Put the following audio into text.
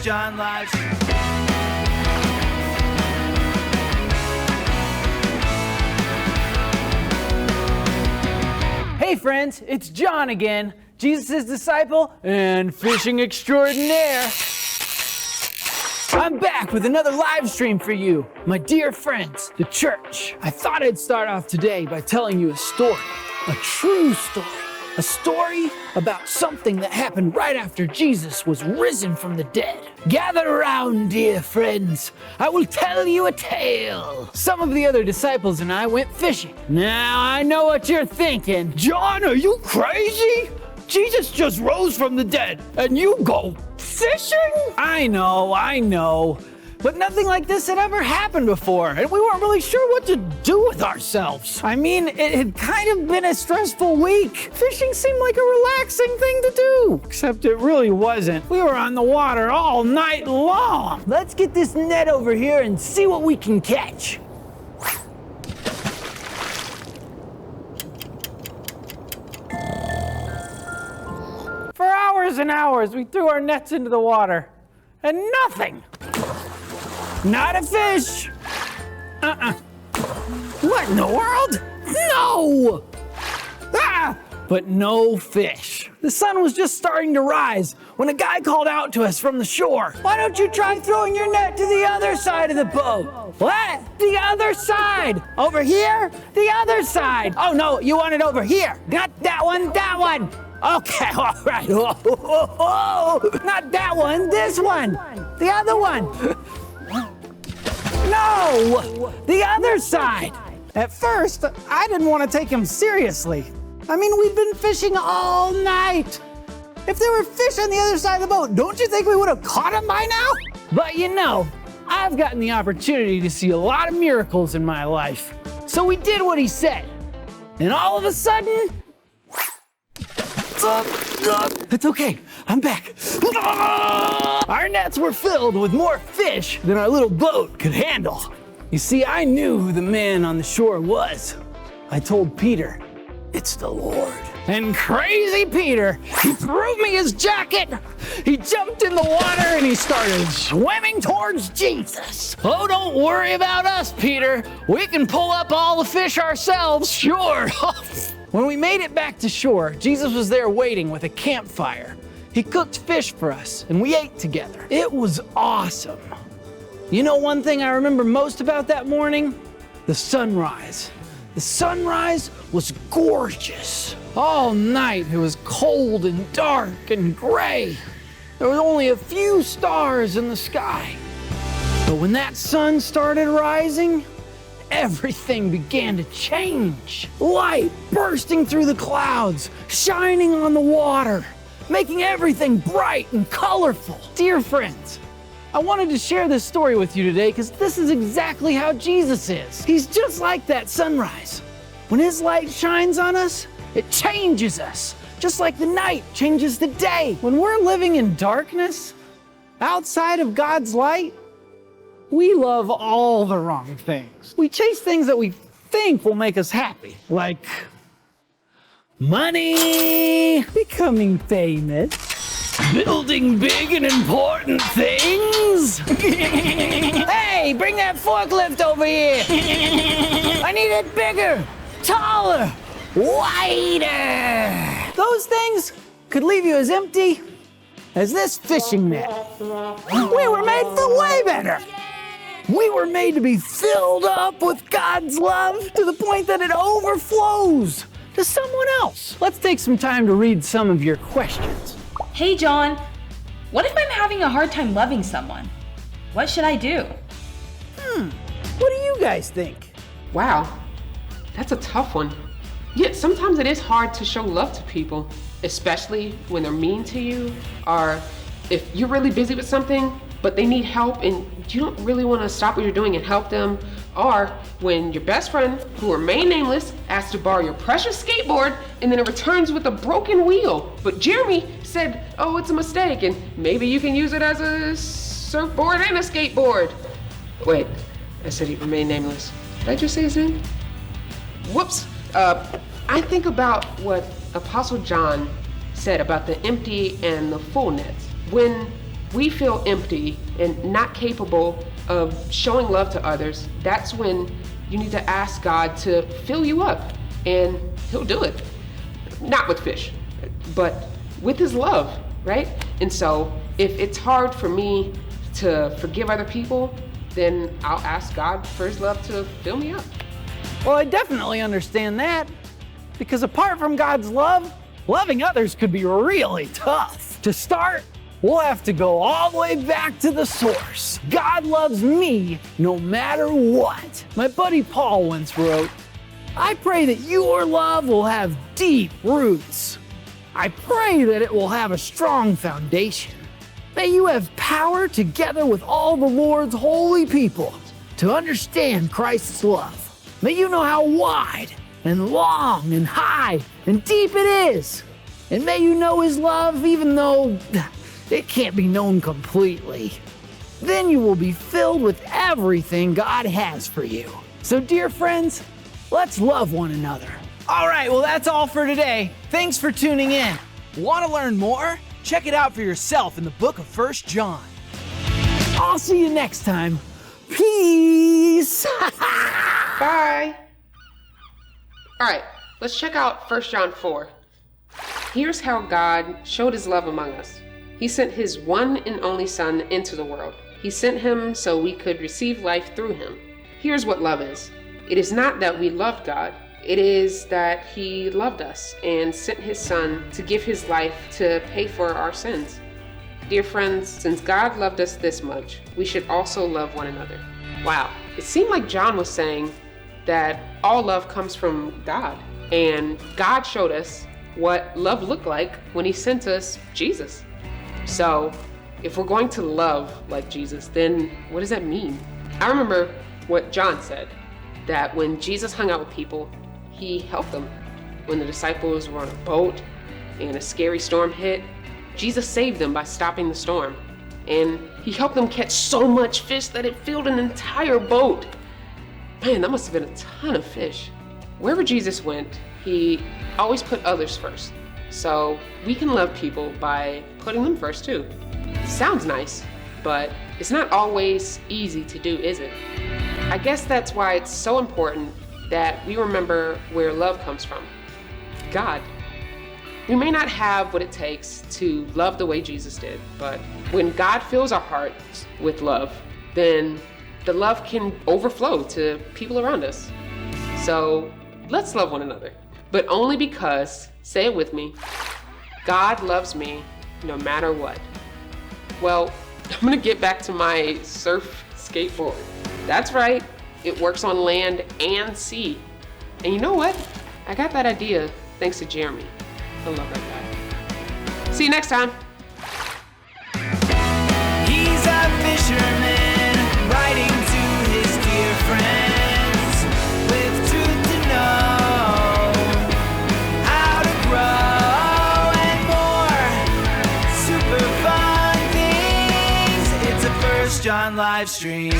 John livestream. Hey friends, it's John again, Jesus' disciple and fishing extraordinaire. I'm back with another live stream for you, my dear friends, the church. I thought I'd start off today by telling you a story, a true story. A story about something that happened right after Jesus was risen from the dead. Gather around, dear friends. I will tell you a tale. Some of the other disciples and I went fishing. Now, I know what you're thinking. John, are you crazy? Jesus just rose from the dead, and you go fishing? I know. But nothing like this had ever happened before, and we weren't really sure what to do with ourselves. I mean, it had kind of been a stressful week. Fishing seemed like a relaxing thing to do, except it really wasn't. We were on the water all night long. Let's get this net over here and see what we can catch. For hours and hours, we threw our nets into the water, and nothing. Not a fish. What in the world? No! But no fish. The sun was just starting to rise when a guy called out to us from the shore. Why don't you try throwing your net to the other side of the boat? What? The other side. Over here? The other side. Oh no, you want it over here. Not that one, that one. Okay, all right. Not that one, this one. The other one. No! The other side! At first, I didn't want to take him seriously. I mean, we've been fishing all night. If there were fish on the other side of the boat, don't you think we would have caught them by now? But you know, I've gotten the opportunity to see a lot of miracles in my life. So we did what he said. And all of a sudden... It's okay, I'm back. Our nets were filled with more fish than our little boat could handle. You see, I knew who the man on the shore was. I told Peter, it's the Lord. And crazy Peter, he threw me his jacket. He jumped in the water and he started swimming towards Jesus. Oh, don't worry about us, Peter. We can pull up all the fish ourselves, sure. When we made it back to shore, Jesus was there waiting with a campfire. He cooked fish for us, and we ate together. It was awesome. You know one thing I remember most about that morning? The sunrise. The sunrise was gorgeous. All night it was cold and dark and gray. There was only a few stars in the sky. But when that sun started rising, everything began to change. Light bursting through the clouds, shining on the water, making everything bright and colorful. Dear friends, I wanted to share this story with you today because this is exactly how Jesus is. He's just like that sunrise. When his light shines on us, it changes us, just like the night changes the day. When we're living in darkness, outside of God's light, we love all the wrong things. We chase things that we think will make us happy, like money, becoming famous, building big and important things. Hey, bring that forklift over here. I need it bigger, taller, wider. Those things could leave you as empty as this fishing net. We were made for way better. We were made to be filled up with God's love to the point that it overflows to someone else. Let's take some time to read some of your questions. Hey, John. What if I'm having a hard time loving someone? What should I do? What do you guys think? Wow, that's a tough one. Yeah, sometimes it is hard to show love to people, especially when they're mean to you, or if you're really busy with something, but they need help and you don't really want to stop what you're doing and help them, or when your best friend, who will remain nameless, asks to borrow your precious skateboard and then it returns with a broken wheel. But Jeremy said, oh, it's a mistake and maybe you can use it as a surfboard and a skateboard. Wait, I said he'd remain nameless. Did I just say his name? Whoops. I think about what Apostle John said about the empty and the full nets. When we feel empty and not capable of showing love to others, that's when you need to ask God to fill you up, and he'll do it. Not with fish, but with his love, right? And so if it's hard for me to forgive other people, then I'll ask God for his love to fill me up. Well, I definitely understand that, because apart from God's love, loving others could be really tough. To start, we'll have to go all the way back to the source. God loves me no matter what. My buddy Paul once wrote, "I pray that your love will have deep roots. I pray that it will have a strong foundation. May you have power together with all the Lord's holy people to understand Christ's love. May you know how wide and long and high and deep it is. And may you know his love even though it can't be known completely. Then you will be filled with everything God has for you." So dear friends, let's love one another. All right, well that's all for today. Thanks for tuning in. Want to learn more? Check it out for yourself in the book of 1 John. I'll see you next time. Peace. Bye. All right, let's check out 1 John 4. Here's how God showed his love among us. He sent his one and only Son into the world. He sent him so we could receive life through him. Here's what love is. It is not that we loved God. It is that he loved us and sent his Son to give his life to pay for our sins. Dear friends, since God loved us this much, we should also love one another. Wow, it seemed like John was saying that all love comes from God, and God showed us what love looked like when he sent us Jesus. So if we're going to love like Jesus, then what does that mean? I remember what John said, that when Jesus hung out with people, he helped them. When the disciples were on a boat and a scary storm hit, Jesus saved them by stopping the storm. And he helped them catch so much fish that it filled an entire boat. Man, that must have been a ton of fish. Wherever Jesus went, he always put others first. So we can love people by putting them first too. Sounds nice, but it's not always easy to do, is it? I guess that's why it's so important that we remember where love comes from. God. We may not have what it takes to love the way Jesus did, but when God fills our hearts with love, then the love can overflow to people around us. So let's love one another, but only because, say it with me, God loves me no matter what. Well, I'm gonna get back to my surf skateboard. That's right, it works on land and sea. And you know what? I got that idea thanks to Jeremy. I love that guy. See you next time. He's a fisherman, writing to his dear friends with truth to know, how to grow and more super fun things. It's a 1 John live stream.